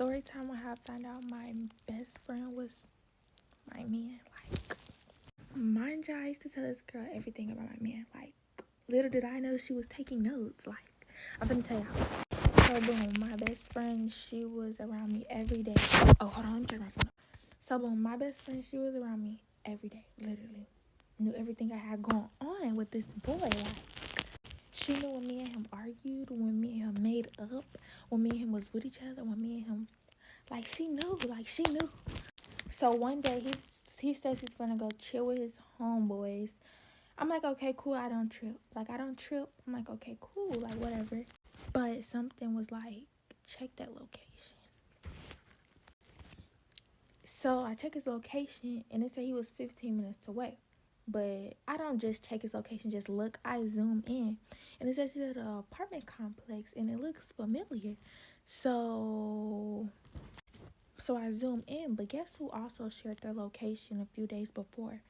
story time when I found out my best friend was my man. Like, mind you, I used to tell this girl everything about my man. Like, little did I know she was taking notes. Like, I'm gonna tell y'all. So boom, my best friend, she was around me every day. Oh, hold on, let me check my phone. So boom, my best friend, she was around me every day, literally. Knew everything I had going on with this boy. Like, she knew when me and him argued, when me and him made up, when me and him was with each other, when me and him, like, she knew. So one day, he says he's gonna go chill with his homeboys. I'm like, okay, cool, I don't trip. I'm like, okay, cool, like, whatever. But something was like, check that location. So I check his location, and it said he was 15 minutes away. But I don't just check his location, just look. I zoom in, and it says he's at an apartment complex, and it looks familiar. So I zoom in, but guess who also shared their location a few days before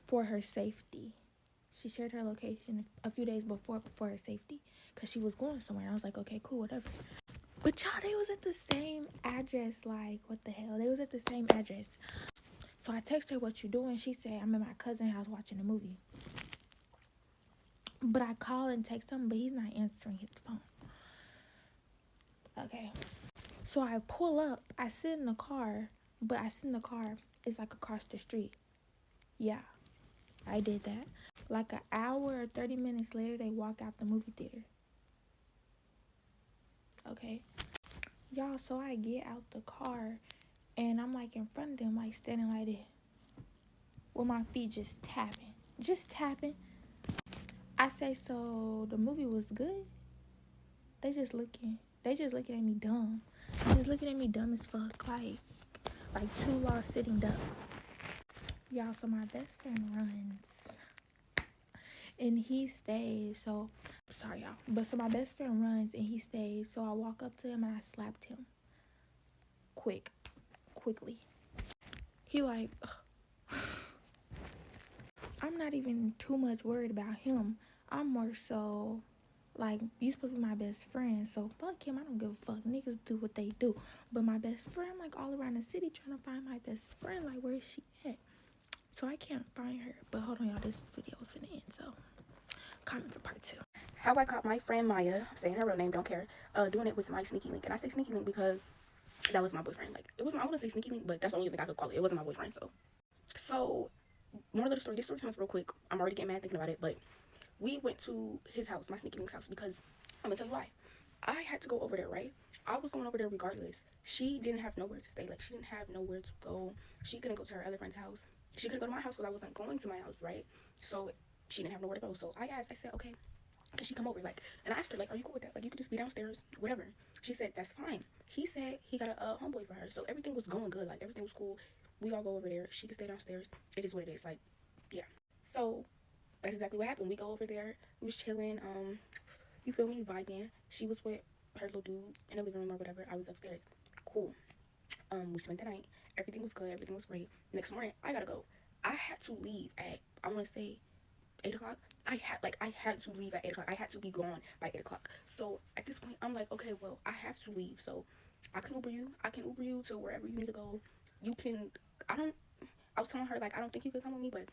for her safety? She shared her location a few days before her safety because she was going somewhere. I was like, okay, cool, whatever. But y'all, they was at the same address. Like, what the hell? They was at the same address. So I text her, what you doing? She said, I'm at my cousin's house watching a movie. But I call and text him, but he's not answering his phone. Okay. So I pull up. I sit in the car, but it's like across the street. Yeah, I did that. Like an hour or 30 minutes later, they walk out the movie theater. Okay. Y'all, so I get out the car, and I'm like in front of them, like standing like this, with my feet just tapping. I say, so the movie was good? They just looking at me dumb. Just looking at me dumb as fuck, like two lost sitting ducks. Y'all, so my best friend runs, and he stays. So, sorry y'all, but so my best friend runs and he stays. So I walk up to him and I slapped him. Quickly. He like, I'm not even too much worried about him. I'm more so like, you supposed to be my best friend, so fuck him. I don't give a fuck. Niggas do what they do. But my best friend, I'm like all around the city trying to find my best friend. Like, where is she at? So I can't find her. But hold on, y'all. This video is finna end, so comment for part 2. How I caught my friend Maya, saying her real name, don't care, doing it with my sneaky link. And I say sneaky link because that was my boyfriend. Like, it wasn't, I want to say sneaky link, but that's the only thing I could call it. It wasn't my boyfriend, so moral of the story, this story is real quick. I'm already getting mad thinking about it, but we went to his house, my sneaky link's house, because I'm gonna tell you why. I had to go over there, right? I was going over there regardless. She didn't have nowhere to stay. Like, she didn't have nowhere to go. She couldn't go to her other friend's house. She couldn't go to my house because I wasn't going to my house, right? So she didn't have nowhere to go. So I said, okay, can she come over? Like, and I asked her, like, are you cool with that? Like, you could just be downstairs, whatever. She said, that's fine. He said he got a homeboy for her. So everything was going good. Like, everything was cool. We all go over there. She can stay downstairs. It is what it is. Like, yeah. So that's exactly what happened. We go over there. We was chilling. You feel me? Vibing. She was with her little dude in the living room or whatever. I was upstairs. Cool. We spent the night. Everything was good. Everything was great. Next morning, I gotta go. I had to leave at, I want to say, 8 o'clock. I had to leave at 8 o'clock. I had to be gone by 8 o'clock. So at this point, I'm like, okay, well, I have to leave. So I can Uber you to wherever you need to go. You can, I was telling her, like, I don't think you could come with me, but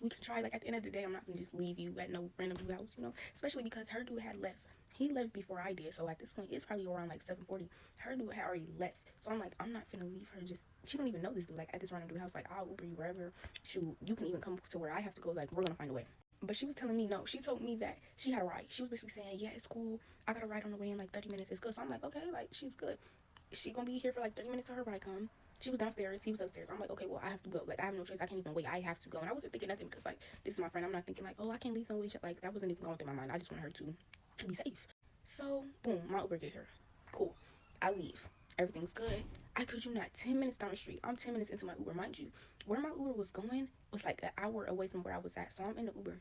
we can try. Like, at the end of the day, I'm not gonna just leave you at no random dude house, you know, especially because her dude had left. He left before I did, so at this point it's probably around like 7:40. Her dude had already left, so I'm like, I'm not finna leave her. Just, she don't even know this dude, like, at this random dude house. Like, I'll Uber you wherever. Shoot, you can even come to where I have to go. Like, we're gonna find a way. But she was telling me no. She told me that she had a ride. She was basically saying, yeah, it's cool, I got a ride on the way in like 30 minutes, it's good. So I'm like, okay, like, she's good. She gonna be here for like 30 minutes till her ride come. She was downstairs, he was upstairs. I'm like, okay, well, I have to go. Like, I have no choice. I can't even wait. I have to go. And I wasn't thinking nothing because, like, this is my friend. I'm not thinking, like, oh, I can't leave somewhere. Like, that wasn't even going through my mind. I just wanted her to be safe. So, boom, my Uber get here. Cool. I leave. Everything's good. I kid you not, 10 minutes down the street. I'm 10 minutes into my Uber. Mind you, where my Uber was going was like an hour away from where I was at. So I'm in the Uber.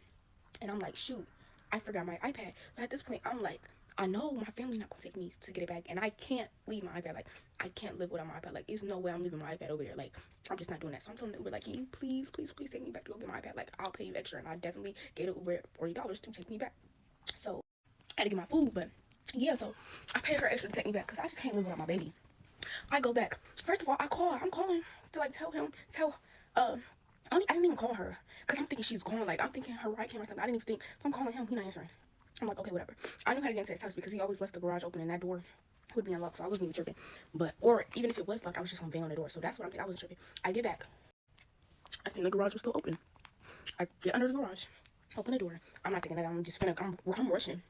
And I'm like, shoot, I forgot my iPad. So at this point, I'm like, I know my family not gonna take me to get it back, and I can't leave my iPad. Like, I can't live without my iPad. Like, there's no way I'm leaving my iPad over there. Like, I'm just not doing that. So I'm telling the Uber, like, can you please take me back to go get my iPad? Like, I'll pay you extra. And I definitely gave the Uber $40 to take me back. So I had to get my food, but Yeah, so I paid her extra to take me back because I just can't live without my baby. I go back. First of all, I'm calling to like I didn't even call her because I'm thinking she's gone. Like, I'm thinking her ride came or something. I didn't even think. So I'm calling him. He not answering. I'm like, okay, whatever. I knew how to get into his house because he always left the garage open and that door would be unlocked. So I wasn't even tripping. But, or even if it was locked, I was just going to bang on the door. So that's what I'm thinking. I wasn't tripping. I get back. I seen the garage was still open. I get under the garage. Open the door. I'm not thinking that I'm rushing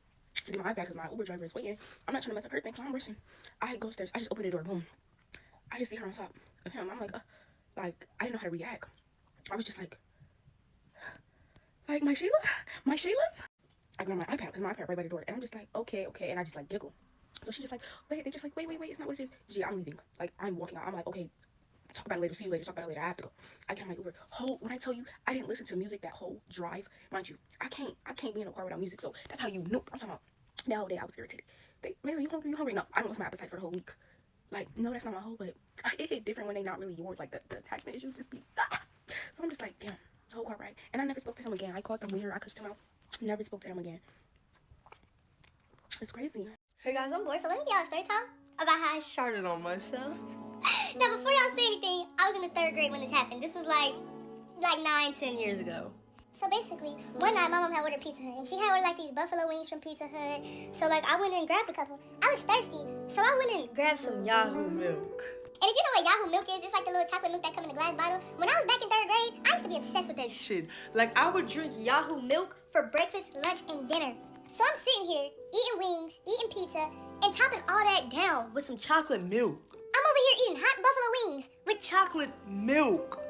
to get my iPad because my Uber driver is waiting. I'm not trying to mess up her thing, so I'm rushing. I go upstairs. I just open the door. Boom. I just see her on top of him. I'm like, I didn't know how to react. I was just like my Sheila's. I grab my iPad because my iPad right by the door, and I'm just like, okay, and I just like giggle. So she's just like, wait, they're just like, wait, it's not what it is. Gee, I'm leaving. Like, I'm walking out. I'm like, okay, talk about it later. See you later. Talk about it later. I have to go. I get my Uber. When I tell you, I didn't listen to music that whole drive. Mind you, I can't be in a car without music. So that's how you. Nope. I'm talking about that whole day. I was irritated. Mason, you hungry? You hungry? No, I don't lost my appetite for the whole week. Like, no, that's not my whole. But it hit different when they not really yours. Like the attachment issues just be. So I'm just like, damn. Whole car ride. And I never spoke to him again. I called them weird. I cussed him out. Never spoke to him again. It's crazy. Hey guys, I'm bored, so let me tell y'all a story time about how I started on myself. Now, before y'all say anything, I was in the 3rd grade when this happened. This was like 9-10 years ago. So basically, one night my mom had ordered Pizza Hut, and she had ordered like these buffalo wings from Pizza Hut. So like I went in and grabbed a couple. I was thirsty, so I went in and grabbed some Yahoo milk. And if you know what Yahoo milk is, it's like the little chocolate milk that come in a glass bottle. When I was back in 3rd grade, I used to be obsessed with that shit. Like, I would drink Yahoo milk for breakfast, lunch, and dinner. So I'm sitting here, eating wings, eating pizza, and topping all that down with some chocolate milk. I'm over here eating hot buffalo wings with chocolate milk.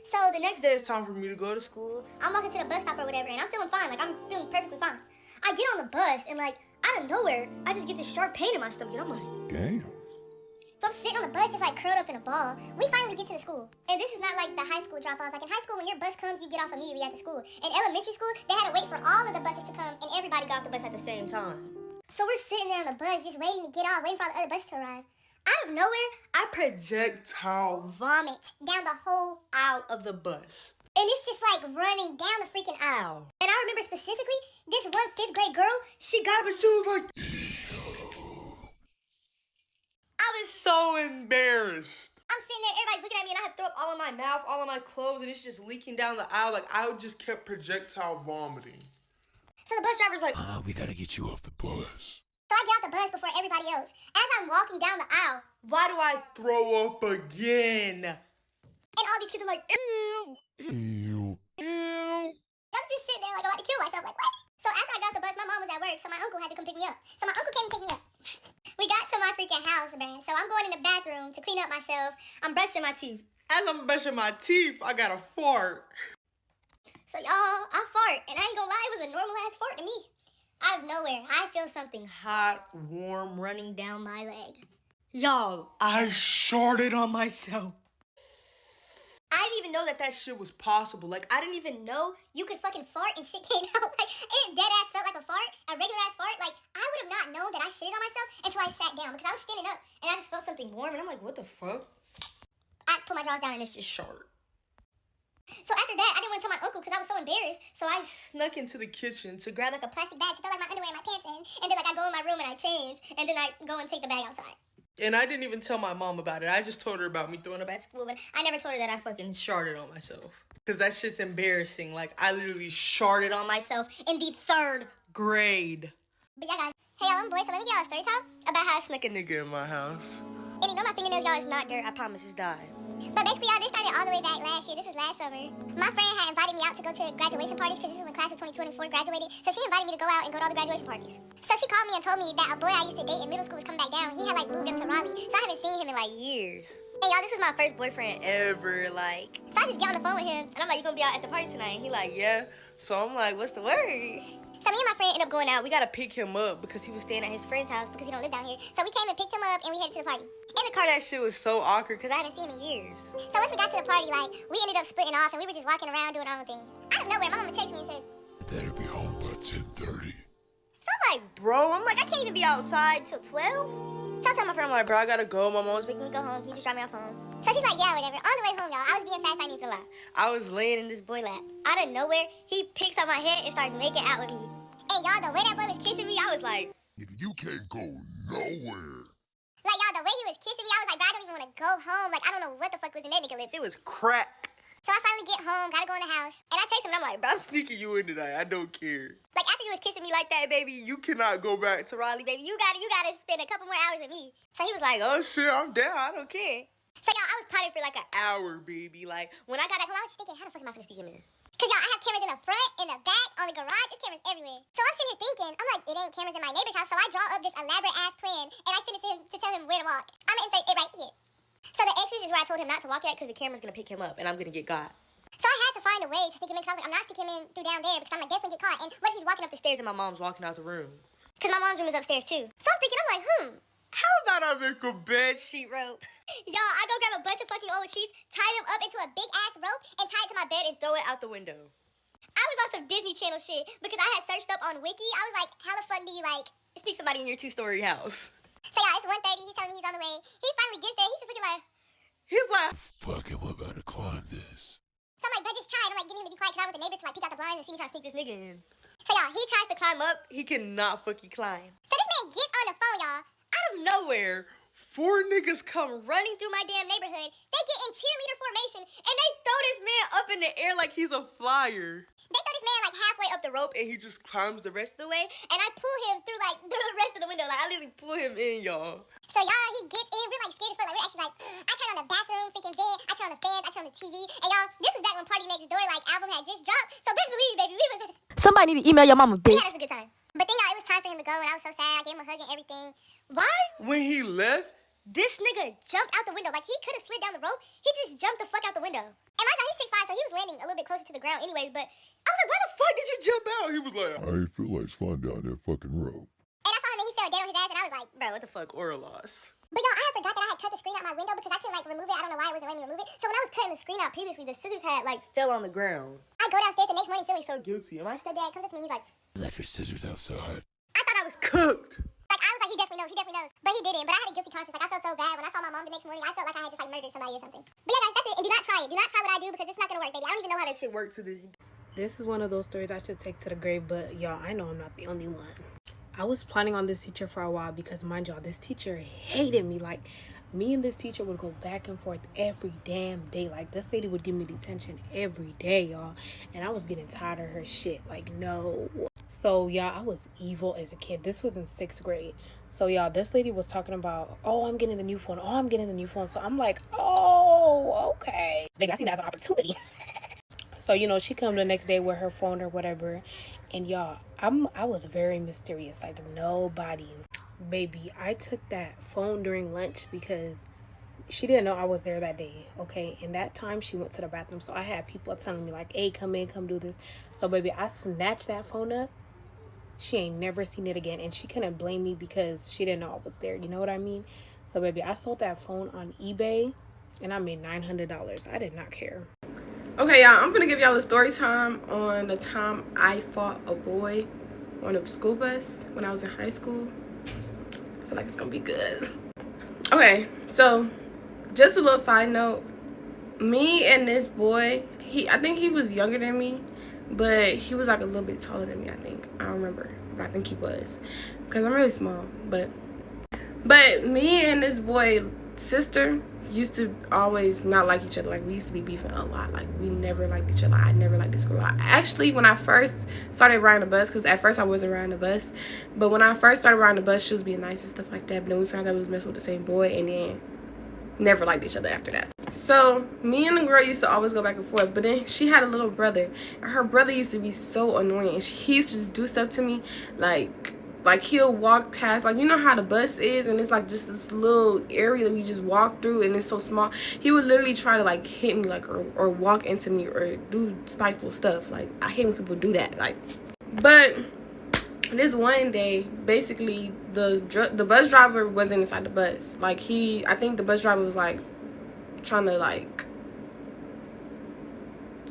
So the next day it's time for me to go to school. I'm walking to the bus stop or whatever, and I'm feeling fine. Like, I'm feeling perfectly fine. I get on the bus, and like, out of nowhere, I just get this sharp pain in my stomach, and I'm like, damn. So I'm sitting on the bus just like curled up in a ball. We finally get to the school. And this is not like the high school drop off. Like in high school, when your bus comes, you get off immediately at the school. In elementary school, they had to wait for all of the buses to come and everybody got off the bus at the same time. So we're sitting there on the bus just waiting to get off, waiting for all the other buses to arrive. Out of nowhere, I projectile vomit down the whole aisle of the bus. And it's just like running down the freaking aisle. And I remember specifically, this one 5th grade girl, she got up and she was like, I was so embarrassed. I'm sitting there, everybody's looking at me, and I had to throw up all in my mouth, all in my clothes, and it's just leaking down the aisle. Like, I just kept projectile vomiting. So the bus driver's like, we gotta get you off the bus. So I get off the bus before everybody else. As I'm walking down the aisle, why do I throw up again? And all these kids are like, ew. Ew. Ew. I'm just sitting there like about to kill myself, like, what? So after I got off the bus, my mom was at work, so my uncle had to come pick me up. So my uncle came and picked me up. We got to my freaking house, man. So I'm going in the bathroom to clean up myself. I'm brushing my teeth. As I'm brushing my teeth, I got a fart. So y'all, I fart, and I ain't gonna lie, it was a normal ass fart to me. Out of nowhere, I feel something hot, warm running down my leg. Y'all, I sharted on myself. I didn't even know that shit was possible. Like, I didn't even know you could fucking fart and shit came out. Like, it dead ass felt like a fart, a regular ass fart. Like, I would have not known that I shitted on myself until I sat down because I was standing up and I just felt something warm and I'm like, what the fuck? I put my drawers down and it's just short. So after that, I didn't want to tell my uncle because I was so embarrassed. So I snuck into the kitchen to grab like a plastic bag to throw like my underwear and my pants in. And then like I go in my room and I change. And then I go and take the bag outside. And I didn't even tell my mom about it. I just told her about me throwing up at school. But I never told her that I fucking sharted on myself. Because that shit's embarrassing. Like, I literally sharted on myself in the 3rd grade. But yeah, guys. Hey, y'all, I'm bored. So let me get y'all a story time about how I snuck a nigga in my house. And you know my fingernails, y'all, is not dirt. I promise it's dye. But basically, y'all, this started all the way back last year. This was last summer. My friend had invited me out to go to graduation parties because this is when class of 2024 graduated. So she invited me to go out and go to all the graduation parties. So she called me and told me that a boy I used to date in middle school was coming back down. He had like moved up to Raleigh. So I haven't seen him in like years. And y'all, this was my first boyfriend ever, like. So I just get on the phone with him and I'm like, you gonna be out at the party tonight? And he like, yeah. So I'm like, what's the word? So me and my friend ended up going out. We gotta pick him up because he was staying at his friend's house because he don't live down here. So we came and picked him up and we headed to the party. In the car, that shit was so awkward because I haven't seen him in years. So once we got to the party, like, we ended up splitting off and we were just walking around doing our own thing. Out of nowhere, my mama texts me and says, you better be home by 10:30. So I'm like, bro, I can't even be outside till 12. So I tell my friend, I'm like, bro, I gotta go. My mom's making me go home. Can you just drop me off home? So she's like, yeah, whatever. On the way home, y'all, I was being fast, I need to lie. I was laying in this boy lap. Out of nowhere, he picks up my head and starts making out with me. And y'all, the way that boy was kissing me, I was like, Nigga, you can't go nowhere. Like, y'all, the way he was kissing me, I was like, bro, I don't even want to go home. Like, I don't know what the fuck was in that nigga lips. It was crack. So I finally get home, gotta go in the house, and I text him, and I'm like, bro, I'm sneaking you in tonight. I don't care. like, after you was kissing me like that, baby, You cannot go back to Raleigh, baby, you gotta spend a couple more hours with me. So he was like, Oh shit, I'm down. I don't care. So y'all, I was potted for like an Hour, baby. Like, when I got back home, I was thinking, how the fuck am I gonna sneak him in? Cause y'all, I have cameras in the front, in the back, on the garage. There's cameras everywhere. So I'm sitting here thinking, I'm like, it ain't cameras in my neighbor's house. So I draw up this elaborate ass plan, and I send it to him to tell him where to walk. I'm gonna insert it right here. So the exit is where I told him not to walk at, because the camera's gonna pick him up, and I'm gonna get got. So I had to find a way to sneak him in, because I was like, I'm not sneaking him in through down there, because I'm gonna definitely get caught. And what if he's walking up the stairs, And my mom's walking out the room. because my mom's room is upstairs too. So I'm thinking, I'm like, How about I make a bed sheet rope? y'all, I go grab a bunch of fucking old sheets, tie them up into a big ass rope, and tie it to my bed and Throw it out the window. I was on some Disney Channel shit because I had searched up on Wiki. I was like, how the fuck do you like Sneak somebody in your 2-story house. So y'all, it's 1:30. He's telling me he's on the way. He finally gets there. He's just looking like. He's like, Fuck it, we're about to climb this. So I'm like, but just try. And I'm like, getting him to be quiet because I want the neighbors to like peek out the blinds and see me trying to sneak this nigga. nigga. So y'all, he tries to climb up. He cannot fucking climb. So this man gets on the phone, y'all. Out of nowhere, 4 niggas come Running through my damn neighborhood. They get in cheerleader formation. and they throw this man up in the air like he's a flyer. They throw this man like halfway up the rope. And he just climbs the rest of the way. And I pull him through like the rest of the window. Like I literally. Literally pull him in, y'all. So y'all, he gets in. We're like scared as fuck. Like we're actually like, I turn on the bathroom freaking vent. I turn on the fans. I turn on the TV. And y'all, this was back when Party Next Door like album had just dropped. So best believe, baby, we was. Somebody need to email your mama, We bitch. had us a good time. But then y'all, it was time for him to go, and I was so sad. I gave him a hug and everything. Why? When he left, This nigga jumped out the window. Like, he could have slid down the rope. He just jumped the fuck out the window. And mind you, he's 6'5", so he was landing a little bit closer to the ground anyways. But I was like, why the fuck did you jump out? he was like, I ain't feel like sliding down that fucking rope. And I saw him and he fell dead on his ass, and I was like, bro, what the fuck, or a loss? but y'all, I had forgot that I had cut the screen out my window because I couldn't, like, remove it. I don't know why it wasn't letting me remove it. So when I was cutting the screen out previously, the scissors had, like, Fell on the ground. I go downstairs the next morning feeling so Guilty. My stepdad comes up to me, he's like, Left your scissors outside. I thought I was Cooked. like, I was like, he definitely knows. But he didn't. But I had a guilty conscience. Like, I felt so bad when I saw my mom the next morning. I felt like I had just, like, murdered somebody or something. But yeah, guys, that's it. And do not try it. Do not try what I do because it's not gonna work, baby. I don't even know how That shit worked to this. This is one of those stories I should take to the grave, but y'all, I know I'm not the only one. I was planning on this teacher for a while because, mind y'all, this teacher hated me. Like, me and this teacher would go back and forth every damn day. Like, this lady would give me detention every day, y'all. And I was getting tired of her shit. Like, no. So, y'all, I was evil as a kid. This was in 6th grade. So, y'all, this lady was talking about, oh, I'm getting the new phone. Oh, I'm getting the new phone. So, I'm like, oh, okay. Maybe I see that as an opportunity. So, you know, she come the next day with her phone or whatever. And y'all, I was very mysterious. Like, nobody. Baby, I took that phone during lunch because she didn't know I was there that day, okay? And that time she went to the bathroom. So I had people telling me like, hey, come in, come do this. So, baby, I snatched that phone up. She ain't never seen it again. And she couldn't blame me because she didn't know I was there. You know what I mean? So, baby, I sold that phone on eBay and I made $900. I did not care. Okay, y'all, I'm gonna give y'all a story time on the time I fought a boy on a school bus when I was in high school. I feel like it's gonna be good. Okay, so just a little side note. Me and this boy, I think he was younger than me, but he was like a little bit taller than me, I think. I don't remember, but I think he was. Because I'm really small, but me and this boy sister used to always not like each other. Like, we used to be beefing a lot. Like, we never liked each other. I never liked this girl. Actually, when I first started riding the bus, because at first I wasn't riding the bus, but when I first started riding the bus, she was being nice and stuff like that. But then we found out we was messing with the same boy, and then never liked each other after that. So me and the girl used to always go back and forth, but then she had a little brother, and her brother used to be so annoying. And he used to just do stuff to me, like he'll walk past, like, you know how the bus is, and it's like just this little area that you just walk through, and it's so small. He would literally try to like hit me, like, or walk into me, or do spiteful stuff. Like, I hate when people do that. Like, but this one day, basically the bus driver wasn't inside the bus. Like, I think the bus driver was like trying to like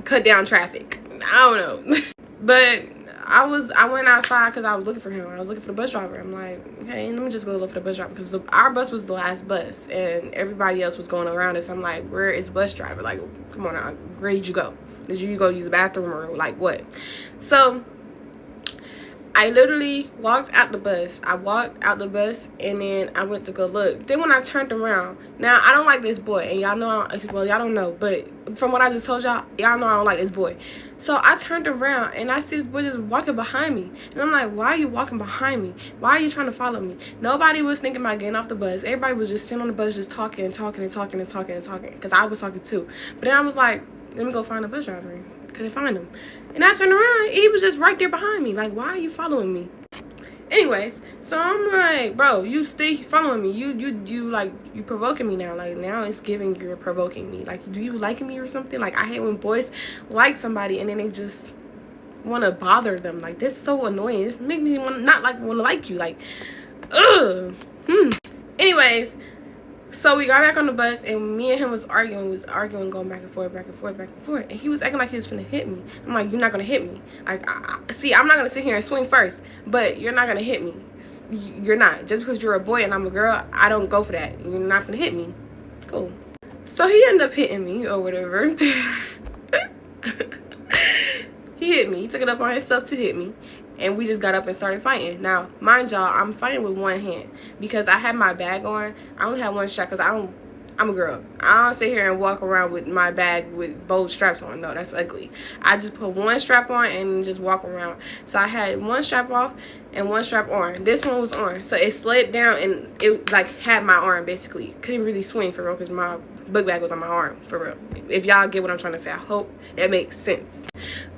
cut down traffic. I don't know. But I went outside because I was looking for him. I was looking for the bus driver. I'm like, okay, let me just go look for the bus driver, because our bus was the last bus and everybody else was going around us. I'm like, where is the bus driver? Like, come on now, where did you go? Did you go use the bathroom or like what? So I literally walked out the bus. I walked out the bus, and then I went to go look. Then when I turned around, now I don't like this boy, and y'all know, well, y'all don't know, but from what I just told y'all know I don't like this boy. So I turned around, and I see this boy just walking behind me, and I'm like, why are you walking behind me? Why are you trying to follow me? Nobody was thinking about getting off the bus. Everybody was just sitting on the bus, just talking, because I was talking too. But then I was like, let me go find the bus driver. Couldn't find him. And I turned around, he was just right there behind me. Like, why are you following me? Anyways, so I'm like, bro, you stay following me. You provoking me now. Like, now it's giving you're provoking me. Like, do you like me or something? Like, I hate when boys like somebody and then they just want to bother them. Like, this is so annoying. It makes me want to like you. Like, ugh. Anyways, so we got back on the bus, and me and him was arguing, going back and forth. And he was acting like he was finna hit me. I'm like, you're not gonna hit me. Like, see, I'm not gonna sit here and swing first, but you're not gonna hit me. You're not. Just because you're a boy and I'm a girl, I don't go for that. You're not gonna hit me. Cool. So he ended up hitting me or whatever. He hit me. He took it up on himself to hit me. And we just got up and started fighting. Now, mind y'all, I'm fighting with one hand because I had my bag on. I only have one strap because I'm a girl. I don't sit here and walk around with my bag with both straps on. No, that's ugly. I just put one strap on and just walk around. So I had one strap off and one strap on. This one was on. So it slid down and it like had my arm basically. Couldn't really swing for real because my book bag was on my arm for real. If y'all get what I'm trying to say, I hope it makes sense.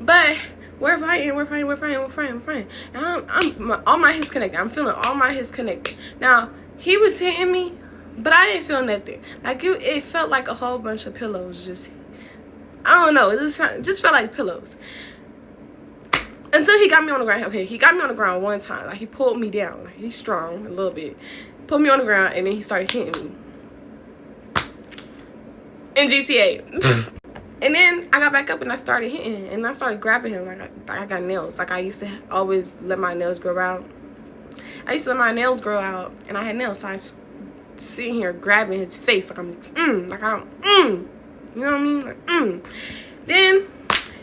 But we're fighting. And all my hips connected. I'm feeling all my hips connected. Now, he was hitting me, but I didn't feel nothing. Like, it felt like a whole bunch of pillows just, I don't know. It just felt like pillows. Until he got me on the ground. Okay, he got me on the ground one time. Like, he pulled me down. Like, he's strong a little bit. Pulled me on the ground, and then he started hitting me. In GTA. And then I got back up and I started hitting and I started grabbing him like I got nails. Like I used to always let my nails grow out. And I had nails, so I was sitting here grabbing his face like you know what I mean? Like, Then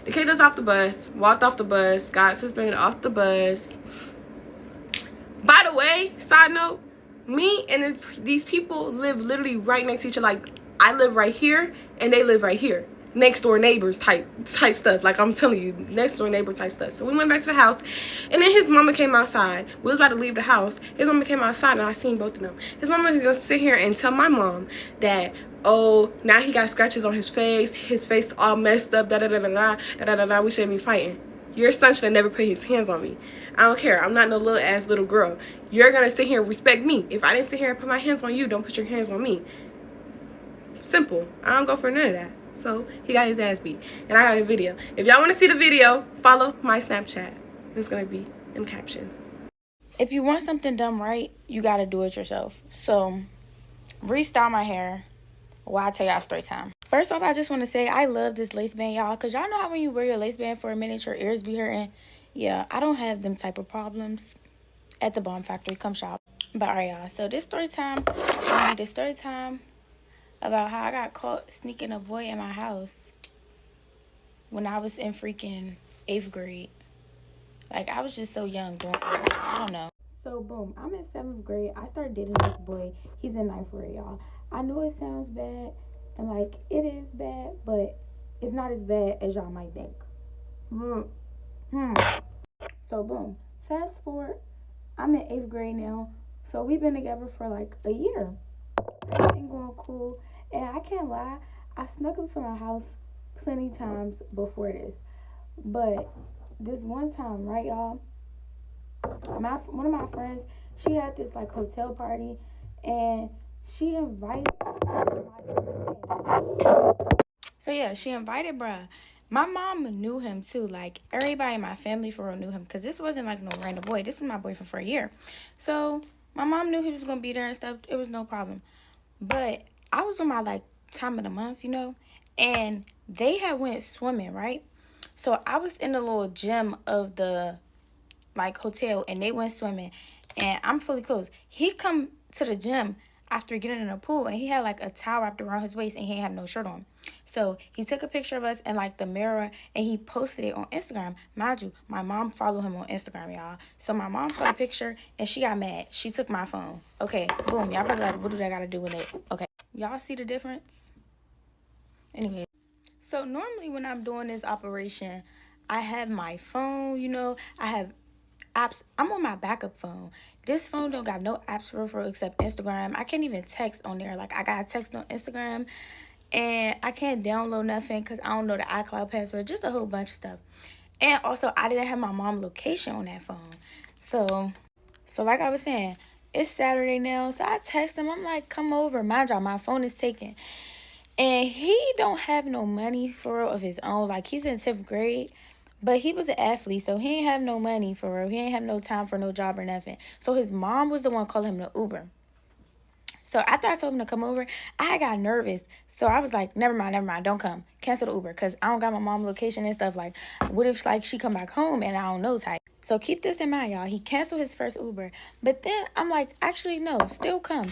they kicked us off the bus, walked off the bus, got suspended off the bus. By the way, side note, me and these people live literally right next to each other. Like, I live right here and they live right here. Next door neighbors type stuff. Like, I'm telling you, next door neighbor type stuff. So we went back to the house, and then his mama came outside. We was about to leave the house. His mama came outside, and I seen both of them. His mama was gonna sit here and tell my mom that, oh, now he got scratches on his face all messed up, we shouldn't be fighting. Your son should have never put his hands on me. I don't care. I'm not no little girl. You're gonna sit here and respect me. If I didn't sit here and put my hands on you, don't put your hands on me. Simple. I don't go for none of that. So he got his ass beat, and I got a video. If y'all want to see the video, follow my Snapchat. It's gonna be in caption. If you want something done right, you gotta do it yourself. So restyle my hair while I tell y'all story time. First off, I just want to say I love this lace band, y'all, because y'all know how when you wear your lace band for a minute, your ears be hurting. Yeah, I don't have them type of problems at the Bomb Factory. Come shop. But all right, y'all, so this story time about how I got caught sneaking a boy in my house when I was in freaking 8th grade. Like, I was just so young doing it. I don't know. So, boom, I'm in 7th grade. I started dating this boy. He's in 9th grade, y'all. I know it sounds bad, and, like, it is bad, but it's not as bad as y'all might think. So, boom, fast forward, I'm in 8th grade now. So, we've been together for, like, a year. Everything going cool. And I can't lie, I snuck up to my house plenty times before this. But this one time, right, y'all, one of my friends, she had this, like, hotel party, and she invited So, yeah, she invited bruh. My mom knew him, too. Like, everybody in my family for real knew him, because this wasn't, like, no random boy. This was my boyfriend for a year. So, my mom knew he was going to be there and stuff. It was no problem. But I was on my, like, time of the month, you know, and they had went swimming, right? So I was in the little gym of the, like, hotel, and they went swimming, and I'm fully clothed. He come to the gym after getting in the pool, and he had, like, a towel wrapped around his waist, and he didn't have no shirt on. So he took a picture of us in like the mirror and he posted it on Instagram. Mind you, my mom followed him on Instagram, y'all. So my mom saw the picture and she got mad. She took my phone. Okay, boom. Y'all probably like, what do that got to do with it? Okay, y'all see the difference? Anyway, so normally when I'm doing this operation, I have my phone, you know, I have apps. I'm on my backup phone. This phone don't got no apps for real except Instagram. I can't even text on there. Like, I got text on Instagram and I can't download nothing because I don't know the iCloud password. Just a whole bunch of stuff. And also, I didn't have my mom's location on that phone. So like I was saying, it's Saturday now. So I text him. I'm like, come over. Mind y'all, my phone is taken. And he don't have no money for real of his own. Like, he's in 10th grade. But he was an athlete, so he ain't have no money for real. He ain't have no time for no job or nothing. So his mom was the one calling him the Uber. So after I told him to come over, I got nervous. So I was like, never mind, don't come. Cancel the Uber, because I don't got my mom's location and stuff. Like, what if, like, she come back home and I don't know type. So keep this in mind, y'all. He canceled his first Uber. But then I'm like, actually, no, still come.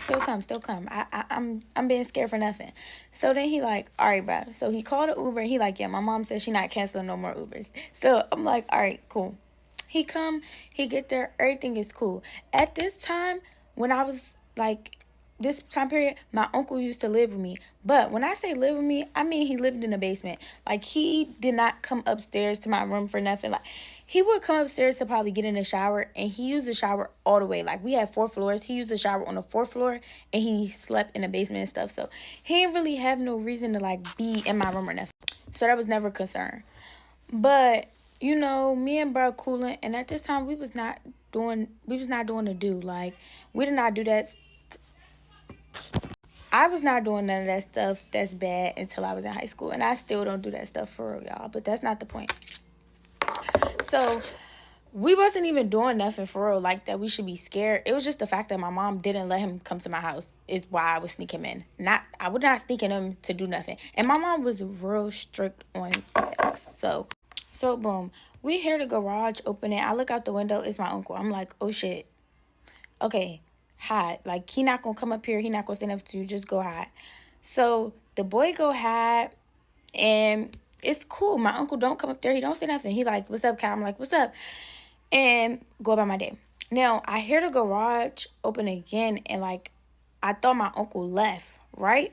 I'm being scared for nothing. So then he like, all right, bro. So he called an Uber. He like, yeah, my mom said she not canceling no more Ubers. So I'm like, all right, cool. He come, he get there, everything is cool. At this time, when I was like, this time period, my uncle used to live with me. But when I say live with me, I mean he lived in the basement. Like, he did not come upstairs to my room for nothing. Like, he would come upstairs to probably get in the shower, and he used the shower all the way. Like, we had 4 floors. He used the shower on the 4th floor, and he slept in the basement and stuff. So he didn't really have no reason to, like, be in my room or nothing. So that was never a concern. But, you know, me and bro cooling, and at this time, we was not doing the do. Like, we did not do that. I was not doing none of that stuff that's bad until I was in high school. And I still don't do that stuff for real, y'all. But that's not the point. So we wasn't even doing nothing for real like that we should be scared. It was just the fact that my mom didn't let him come to my house is why I was sneaking him in. I would not sneak him to do nothing. And my mom was real strict on sex. So boom. We hear the garage opening. I look out the window. It's my uncle. I'm like, oh shit. Okay, hide. Like, he not gonna come up here. He not gonna stand up to you. Just go hide. So the boy go hide, and it's cool. My uncle don't come up there. He don't say nothing. He like, what's up, Cal? I'm like, what's up? And go about my day. Now, I hear the garage open again, and like, I thought my uncle left, right?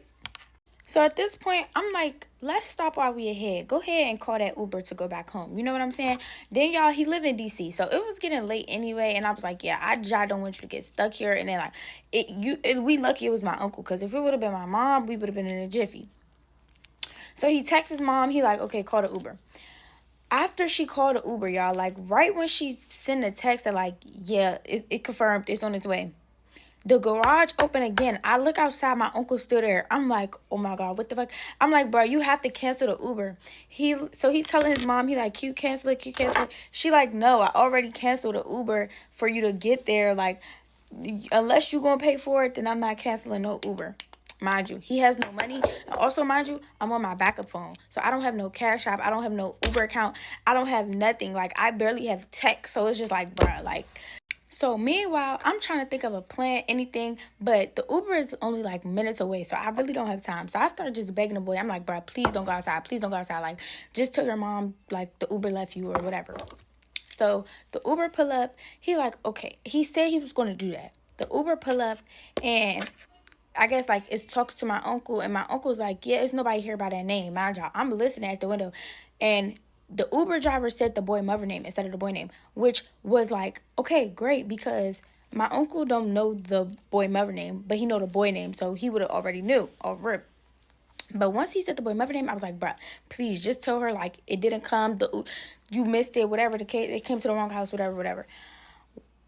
So at this point, I'm like, let's stop while we ahead. Go ahead and call that Uber to go back home. You know what I'm saying? Then, y'all, he live in D.C., so it was getting late anyway, and I was like, yeah, I don't want you to get stuck here. And then, like, we lucky it was my uncle, because if it would have been my mom, we would have been in a jiffy. So he texts his mom. He like, okay, call the Uber. After she called the Uber, y'all, like, right when she sent a text that, like, yeah, it confirmed it's on its way. The garage open again. I look outside. My uncle's still there. I'm like, oh, my God, what the fuck? I'm like, bro, you have to cancel the Uber. So he's telling his mom, he like, can you cancel it? She like, no, I already canceled the Uber for you to get there. Like, unless you going to pay for it, then I'm not canceling no Uber. Mind you, he has no money. And also, mind you, I'm on my backup phone. So I don't have no Cash App. I don't have no Uber account. I don't have nothing. Like, I barely have text. So it's just like, bruh, like. So meanwhile, I'm trying to think of a plan, anything. But the Uber is only like minutes away. So I really don't have time. So I started just begging the boy. I'm like, bruh, please don't go outside. Please don't go outside. Like, just tell your mom, like, the Uber left you or whatever. So the Uber pull up. He like, okay. He said he was going to do that. The Uber pull up and I guess, like, it's talking to my uncle, and my uncle's like, yeah, it's nobody here by that name. Mind y'all, I'm listening at the window, and the Uber driver said the boy mother name instead of the boy name, which was like, okay, great, because my uncle don't know the boy mother name, but he know the boy name, so he would have already knew off rip. But once he said the boy mother name, I was like, bruh, please just tell her, like, it didn't come, you missed it, whatever the case, it came to the wrong house, whatever.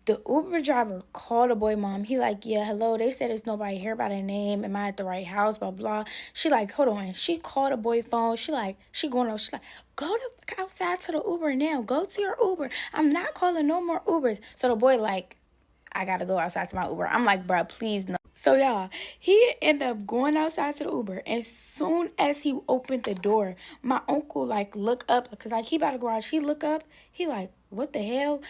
The Uber driver called the boy mom. He like, yeah, hello. They said there's nobody here by their name. Am I at the right house? Blah, blah. She like, hold on. She called the boy phone. She going up. She like, go outside to the Uber now. Go to your Uber. I'm not calling no more Ubers. So the boy like, I got to go outside to my Uber. I'm like, bro, please no. So, y'all, he ended up going outside to the Uber. As soon as he opened the door, my uncle, like, look up. Because, like, he by the garage. He look up. He like, what the hell?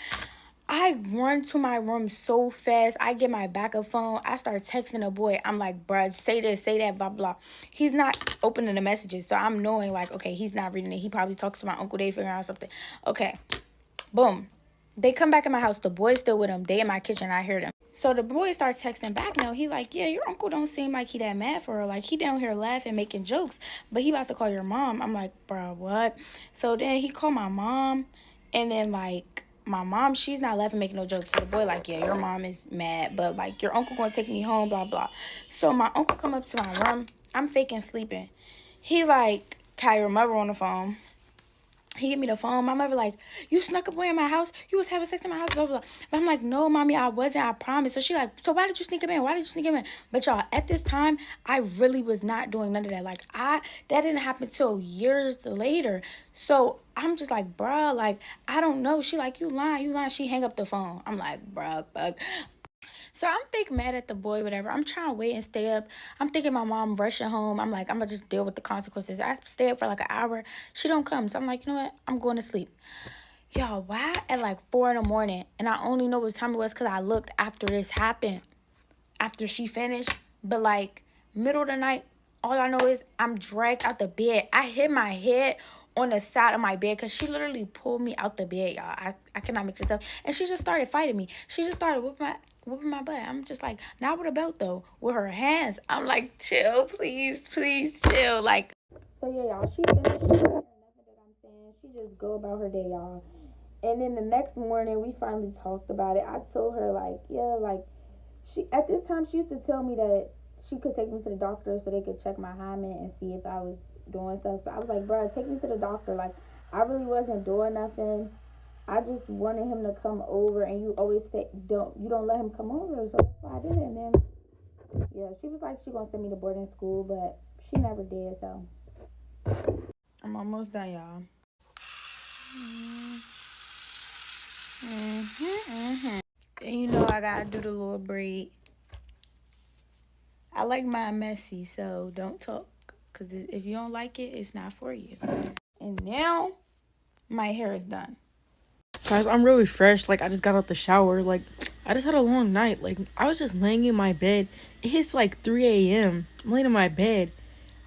I run to my room so fast. I get my backup phone. I start texting a boy. I'm like, bruh, say this, say that, blah, blah. He's not opening the messages. So I'm knowing, like, okay, he's not reading it. He probably talks to my uncle. They figuring out something. Okay. Boom. They come back in my house. The boy's still with them. They in my kitchen. I hear them. So the boy starts texting back now. He like, yeah, your uncle don't seem like he that mad for her. Like, he down here laughing, making jokes. But he about to call your mom. I'm like, bro, what? So then he called my mom. And then, like, my mom, she's not laughing, making no jokes. So the boy like, yeah, your mom is mad. But, like, your uncle gonna take me home, blah, blah. So my uncle come up to my room. I'm faking sleeping. He like, call your mother on the phone. He give me the phone. My mother like, you snuck up in my house? You was having sex in my house? Blah, blah, blah. But I'm like, no, mommy, I wasn't. I promise. So she like, so why did you sneak him in? Why did you sneak him in? But y'all, at this time, I really was not doing none of that. Like, that didn't happen till years later. So I'm just like, bruh, like, I don't know. She like, you lying. She hang up the phone. I'm like, bruh, fuck. So I'm fake mad at the boy, whatever. I'm trying to wait and stay up. I'm thinking my mom rushing home. I'm like, I'm going to just deal with the consequences. I stay up for like an hour. She don't come. So I'm like, you know what? I'm going to sleep. Y'all, why at like 4 in the morning? And I only know what time it was because I looked after this happened. After she finished. But like middle of the night, all I know is I'm dragged out the bed. I hit my head on the side of my bed because she literally pulled me out the bed, y'all. I cannot make this up. And she just started fighting me. She just started whooping my butt. I'm just like, not with a belt though, with her hands. I'm like, chill, please chill. Like, so yeah, y'all, she finished. She didn't hear nothing that I'm saying. She just go about her day, y'all. And then the next morning, we finally talked about it. I told her, like, yeah, like, she at this time, she used to tell me that she could take me to the doctor so they could check my hymen and see if I was doing stuff. So I was like, bro, take me to the doctor. Like, I really wasn't doing nothing. I just wanted him to come over, and you always say you don't let him come over. So that's why I did it. And then yeah, she was like she gonna send me to boarding school, but she never did. So I'm almost done, y'all. And you know I gotta do the little braid. I like mine messy, so don't talk. Because if you don't like it, it's not for you. And now, my hair is done. Guys, I'm really fresh. Like, I just got out the shower. Like, I just had a long night. Like, I was just laying in my bed. It hits like 3 a.m. I'm laying in my bed.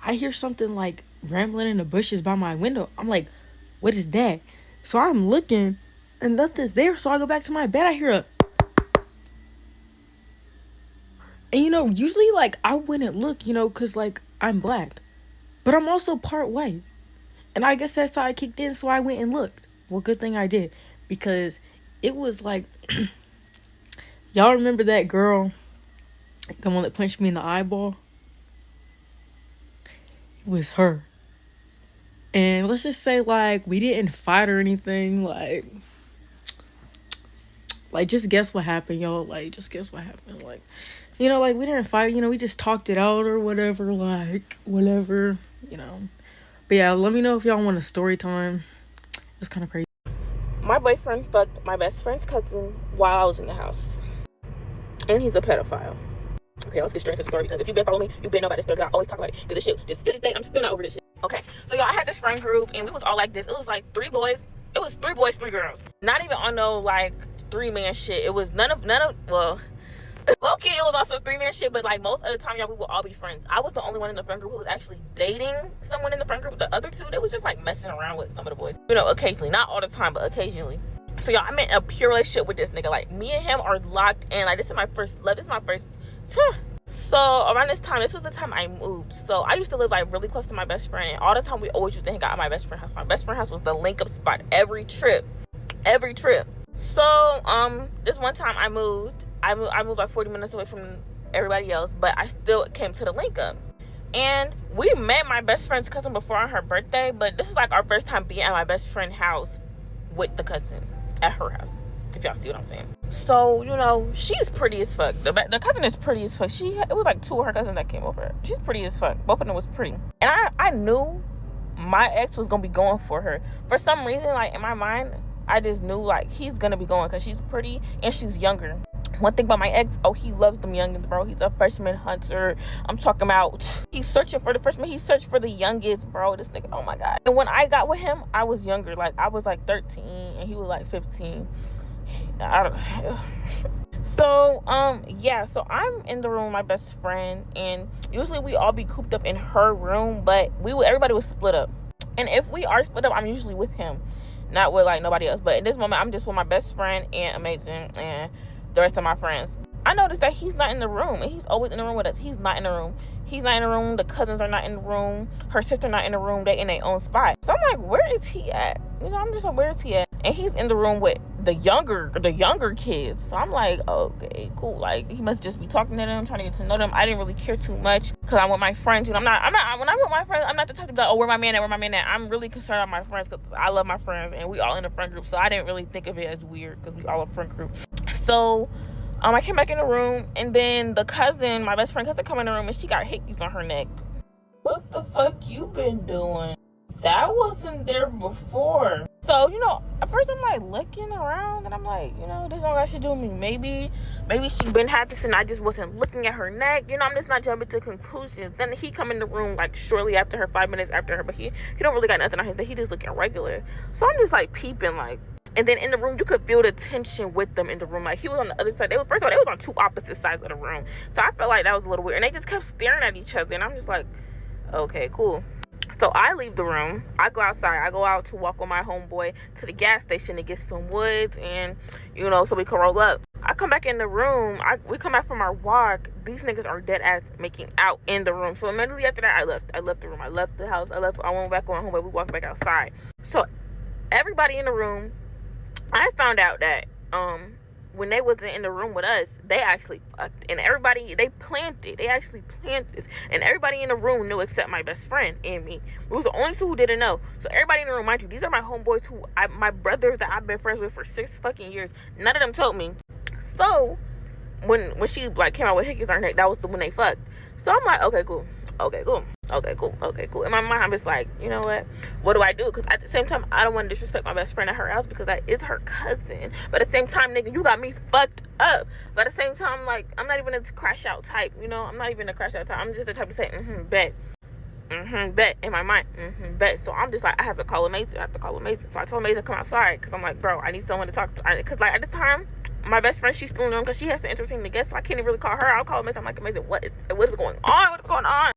I hear something like rambling in the bushes by my window. I'm like, what is that? So I'm looking, and nothing's there. So I go back to my bed. I hear a... And, you know, usually, like, I wouldn't look, you know, because, like, I'm black. But I'm also part white. And I guess that's how I kicked in, so I went and looked. Well, good thing I did. Because it was like... Y'all remember that girl? The one that punched me in the eyeball? It was her. And let's just say, like, we didn't fight or anything. Like, just guess what happened, y'all. Like, just guess what happened. Like, you know, like, we didn't fight. You know, we just talked it out or whatever. Like, whatever, you know. But yeah, let me know if y'all want a story time. It's kind of crazy. My boyfriend fucked my best friend's cousin while I was in the house. And he's a pedophile. Okay, let's get straight to the story, because if you've been following me, you've been know about this story. I always talk about it, because this shit, just to this day, I'm still not over this shit. Okay, so y'all, I had this friend group, and we was all like this. It was like 3 boys. It was 3 boys, 3 girls. Not even on no, like, 3-man shit. It was none of, well, okay, it was also 3-man shit, but, like, most of the time, y'all, we would all be friends. I was the only one in the friend group who was actually dating someone in the friend group. The other 2, they was just, like, messing around with some of the boys. You know, occasionally. Not all the time, but occasionally. So, y'all, I'm in a pure relationship with this nigga. Like, me and him are locked in. Like, this is my first love. This is my first... So around this time, this was the time I moved. So I used to live like really close to my best friend, and all the time we always used to hang out at my best friend's house. My best friend's house was the link up spot every trip. So this one time I moved like 40 minutes away from everybody else, but I still came to the link up. And we met my best friend's cousin before on her birthday, but this is like our first time being at my best friend's house with the cousin at her house, if y'all see what I'm saying. So, you know, she's pretty as fuck. The cousin is pretty as fuck. It was like 2 of her cousins that came over. She's pretty as fuck. Both of them was pretty. And I knew my ex was gonna be going for her. For some reason, like, in my mind, I just knew, like, he's gonna be going because she's pretty and she's younger. One thing about my ex, he loves them youngins, bro. He's a freshman hunter. I'm talking about, he's searching for the freshmen. He searched for the youngest, bro. This nigga, oh my God. And when I got with him, I was younger. Like, I was like 13 and he was like 15. I don't So, yeah, so I'm in the room with my best friend, and usually we all be cooped up in her room, but everybody was split up. And if we are split up, I'm usually with him, not with like nobody else. But in this moment, I'm just with my best friend and Amazing and the rest of my friends. I noticed that he's not in the room, and he's always in the room with us. He's not in the room. He's not in the room. The cousins are not in the room. Her sister not in the room. They in their own spot. So I'm like, where is he at? You know, I'm just like, where is he at? And he's in the room with the younger kids. So I'm like, okay, cool. Like, he must just be talking to them, trying to get to know them. I didn't really care too much because I'm with my friends. You know, when I'm with my friends, I'm not the type to be like, oh, where my man at? I'm really concerned about my friends because I love my friends and we all in a friend group. So I didn't really think of it as weird because we all a friend group. So I came back in the room, and then the cousin, my best friend cousin, come in the room, and she got hickeys on her neck. What the fuck you been doing? That wasn't there before. So, you know, at first I'm like looking around, and I'm like, you know, this don't got shit to do with me. Maybe she been had this, and I just wasn't looking at her neck. You know, I'm just not jumping to conclusions. Then he come in the room like shortly after her, 5 minutes after her, but he don't really got nothing on his neck. He just looking regular. So I'm just like peeping, like. And then in the room, you could feel the tension with them in the room. Like, he was on the other side. First of all, they was on two opposite sides of the room. So I felt like that was a little weird. And they just kept staring at each other. And I'm just like, okay, cool. So I leave the room. I go outside. I go out to walk with my homeboy to the gas station to get some woods. And, you know, so we can roll up. I come back in the room. We come back from our walk. These niggas are dead ass making out in the room. So immediately after that, I left the room. I left the house. I went back on homeboy. We walked back outside. So everybody in the room, I found out that when they wasn't in the room with us, they actually fucked. And everybody, they planned it. They actually planned this. And everybody in the room knew except my best friend and me. We was the only two who didn't know. So everybody in the room, mind you, these are my homeboys my brothers that I've been friends with for 6 fucking years. None of them told me. So when she like came out with hickeys on her neck, that was when they fucked. So I'm like, okay, cool. In my mind, I'm just like, you know what do I do? Because at the same time, I don't want to disrespect my best friend at her house because that is her cousin. But at the same time, nigga, you got me fucked up. But at the same time, like, I'm not even a crash out type, you know? I'm not even a crash out type. I'm just the type to say, bet. Bet in my mind. Bet. So I'm just like, I have to call Amazing. So I told Amazing to come outside because I'm like, bro, I need someone to talk to. Because like at the time, my best friend, she's still in the room because she has to entertain the guests, so I can't even really call her. I'll call Amazing. I'm like, Amazing, what is going on?